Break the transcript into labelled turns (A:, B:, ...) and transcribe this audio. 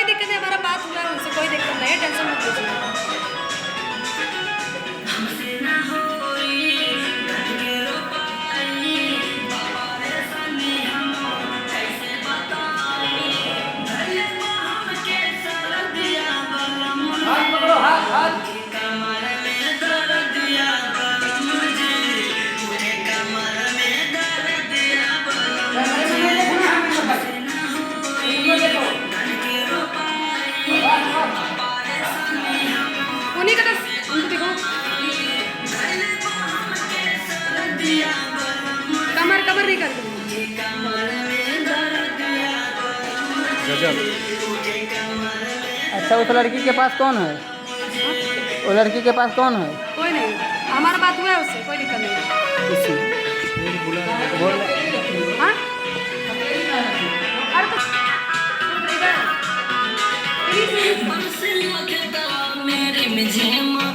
A: कोई दिक्कत नहीं, हमारा बात हुआ है उनसे, कोई दिक्कत नहीं है, टेंशन मत लीजिए।
B: हाथ पकड़ो, हाथ हाथ।
A: उन्हीं का उनको देखो, कमर कमर नहीं कर
B: गजब। अच्छा, उस लड़की के पास कौन है? वो लड़की के पास कौन है?
A: कोई नहीं, हमारा बात हुआ है उससे, कोई दिक्कत नहीं है। हाँ? अरे तो प्लीज